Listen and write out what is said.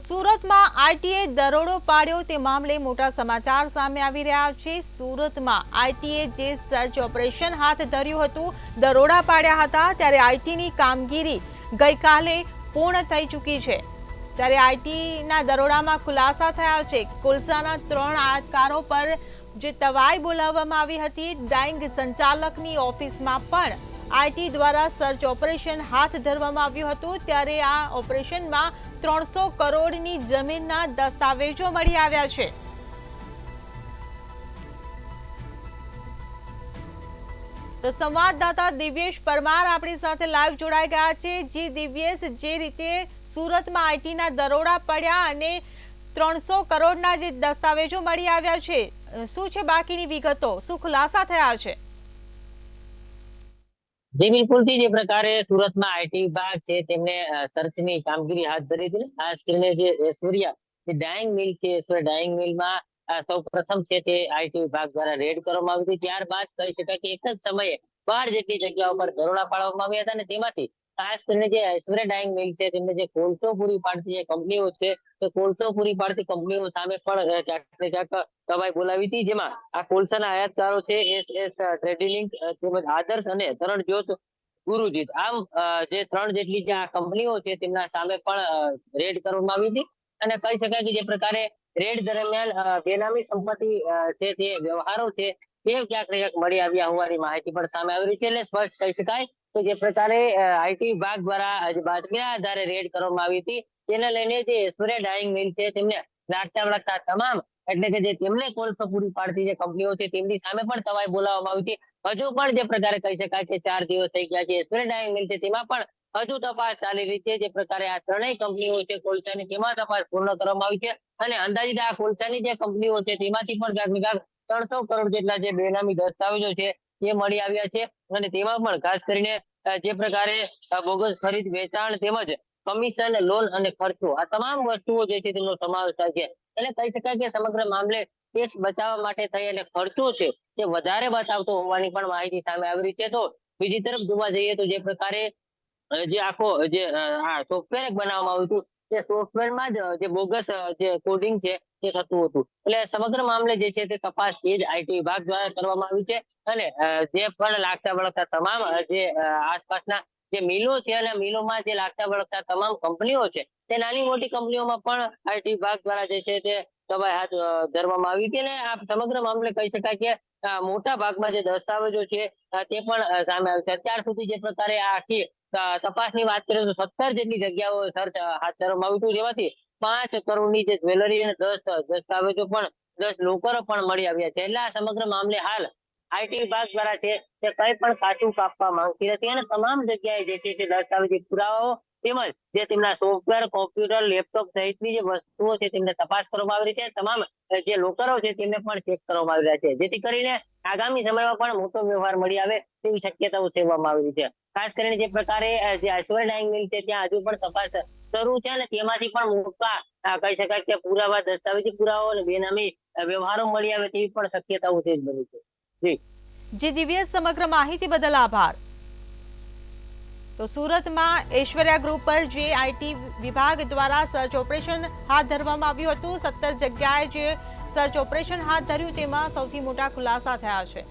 સુરતમાં આઈટીએ દરોડો પાડ્યો તે મામલે મોટા સમાચાર સામે આવી રહ્યા છે। સુરતમાં આઈટીએ જે સર્ચ ઓપરેશન હાથ ધર્યું હતું, દરોડા પાડ્યા હતા, ત્યારે આઈટીની કામગીરી ગઈકાલે પૂર્ણ થઈ ચૂકી છે। ત્યારે આઈટીના દરોડામાં ખુલાસા થયા છે। કોલસાના 3 આયતકારો પર જે તવાઈ બોલાવવામાં આવી હતી, ડાઇંગ સંચાલકની ઓફિસમાં પણ આઈટી દ્વારા સર્ચ ઓપરેશન હાથ ધરવામાં આવ્યું હતું। ત્યારે આ ઓપરેશનમાં 300 કરોડની જમીનના દસ્તાવેજો મળી આવ્યા છે। તો સંવાદદાતા દિવ્યેશ પરમાર આપણી સાથે લાઈવ જોડાઈ ગયા છે। જી દિવ્યેશ, જે રીતે સુરતમાં આઈટીના દરોડા પડ્યા અને 300 કરોડના જે દસ્તાવેજો મળી આવ્યા છે, શું છે બાકીની વિગતો, શું ખુલાસા થયા છે? जी बिल्कुल थी। जे प्रकारे सूरत में आईटी विभाग है तेमने सर्च ની કામગીરી હાથ ધરી હતી। ખાસ કરીને જે ઐશ્વર્યા જે ડાઇંગ મિલ છે, ઐશ્વર્યા ડાઇંગ મિલમાં સૌપ્રથમ છે તે આઈટી વિભાગ દ્વારા રેડ કરવામાં આવી હતી। ત્યારબાદ કહી શકાય કે એક જ સમયે 12 જેટલી જગ્યાઓ પર દરોડા પાડવામાં આવ્યા હતા અને તેમાંથી ખાસ કરીને જે ઐશ્વર્યા ડાઇંગ મિલ છે તેમને જે કોલસો પૂરી પાડતી જે કંપનીઓ છે, તે કોલસો પૂરી પાડતી કંપનીઓ સામે પણ ક્યાંક ને ક્યાંક તવાઈ બોલાવી હતી। જેમાં આ કોલસાના આયાતકારો છે એસએસ ટ્રેડિંગ તેમજ આદર્શ અને તરણ જ્યોત ગુરુજીત, આમ જે 3 જેટલી જે આ કંપનીઓ છે તેમના સામે પણ રેડ કરવામાં આવી હતી। અને કહી શકાય કે જે પ્રકારે રેડ દરમિયાન બેનામી સંપત્તિ છે તે વ્યવહારો છે તે ક્યાંક ને ક્યાંક મળી આવ્યા હોવાની માહિતી પણ સામે આવી રહી છે। એટલે સ્પષ્ટ કહી શકાય કે જે પ્રકારે આઈટી વિભાગ દ્વારા જે બાતમીના આધારે રેડ કરવામાં આવી હતી, તેને લઈને જે ઐશ્વર્યા ડાઇંગ મિલ છે તેમને લાગતા વળગતા તમામ એટલે કે જે તેમને કોલસો પૂરી પાડતી જે કંપનીઓ છે તેમની સામે પણ તવાઈ બોલાવવામાં આવી હતી। હજુ પણ જે પ્રકારે કહી શકાય કે 4 દિવસ થઈ ગયા છે, ઐશ્વર્યા ડાઇંગ મિલ છે તેમાં પણ હજુ તપાસ ચાલી રહી છે। જે પ્રકારે આ ત્રણેય કંપનીઓ છે કોલસાની, તેમાં તપાસ પૂર્ણ કરવામાં આવી છે અને અંદાજિત આ કોલસાની જે કંપનીઓ છે તેમાંથી પણ ક્યાંક ને ક્યાંક 300 કરોડ જેટલા જે બેનામી દસ્તાવેજો છે તે મળી આવ્યા છે। અને તેમાં પણ ખાસ કરીને જે પ્રકારે બોગસ ખરીદ વેચાણ તેમજ કમિશન, લોન અને ખર્ચો, આ તમામ વસ્તુઓ જે છે તેમનો સમાવેશ થાય છે। એટલે કહી શકાય કે સમગ્ર મામલે ટેક્સ બચાવવા માટે થઈ અને ખર્ચો છે તે વધારે બતાવતો હોવાની પણ માહિતી સામે આવી રહી છે। તો બીજી તરફ જોવા જઈએ તો જે પ્રકારે જે આખો જે આ સોફ્ટવેર બનાવવામાં આવ્યું હતું, તે સોફ્ટવેરમાં જ જે બોગસ જે કોડિંગ છે તે થતું હતું। એટલે સમગ્ર મામલે જે છે તે તપાસ એ જ આઈટી વિભાગ દ્વારા કરવામાં આવી છે અને જે પણ લાગતા વળગતા તમામ જે આસપાસના જે મિલો છે અને મિલોમાં જે લાગતા વળગતા તમામ કંપનીઓ છે, તે નાની મોટી કંપનીઓમાં પણ આઈટી વિભાગ દ્વારા જે છે તે તવાઈ હાથ ધરવામાં આવી હતી। અને આ સમગ્ર મામલે કહી શકાય કે મોટા ભાગમાં જે દસ્તાવેજો છે તે પણ સામે આવ્યા છે। અત્યાર સુધી જે પ્રકારે આ આખી તપાસની વાત કરીએ તો 17 જેટલી જગ્યાઓ સર્ચ હાથ ધરવામાં આવ્યું હતું, જેમાંથી 5 કરોડની જે જ્વેલરી અને 10 દસ્તાવેજો પણ 10 લોકરો પણ મળી આવ્યા છે। એટલે આ સમગ્ર મામલે હાલ આઈટી વિભાગ દ્વારા છે તે કઈ પણ કાચું કાપવા માંગતી નથી અને તમામ જગ્યાએ જે છે તે દસ્તાવેજી પુરાવાઓ તેમજ જે તેમના સોફ્ટવેર, કોમ્પ્યુટર, લેપટોપ સહિતની જે વસ્તુઓ છે તેમને તપાસ કરવામાં આવી રહી છે। તમામ જે લોકરો છે તેમને પણ ચેક કરવામાં આવી રહ્યા છે, જેથી કરીને આગામી સમયમાં પણ મોટો વ્યવહાર મળી આવે તેવી શક્યતાઓ સેવવામાં આવી રહી છે। ખાસ કરીને જે પ્રકારે જે ઐશ્વર્યા ડાઇંગ મિલ છે ત્યાં હજુ પણ તપાસ શરૂ છે અને તેમાંથી પણ મોટા કહી શકાય કે પુરાવા, દસ્તાવેજી પુરાવાઓ અને બેનામી વ્યવહારો મળી આવે તેવી પણ શક્યતાઓ તેજ બની છે। જી દિવ્યેશ, સમગ્ર માહિતી બદલ આભાર। તો સુરતમાં ઐશ્વર્યા ગ્રુપ પર જે આઈટી વિભાગ દ્વારા સર્ચ ઓપરેશન હાથ ધરવામાં આવ્યું હતું, 17 જગ્યાએ જે સર્ચ ઓપરેશન હાથ ધર્યું તેમાં સૌથી મોટા ખુલાસા થયા છે।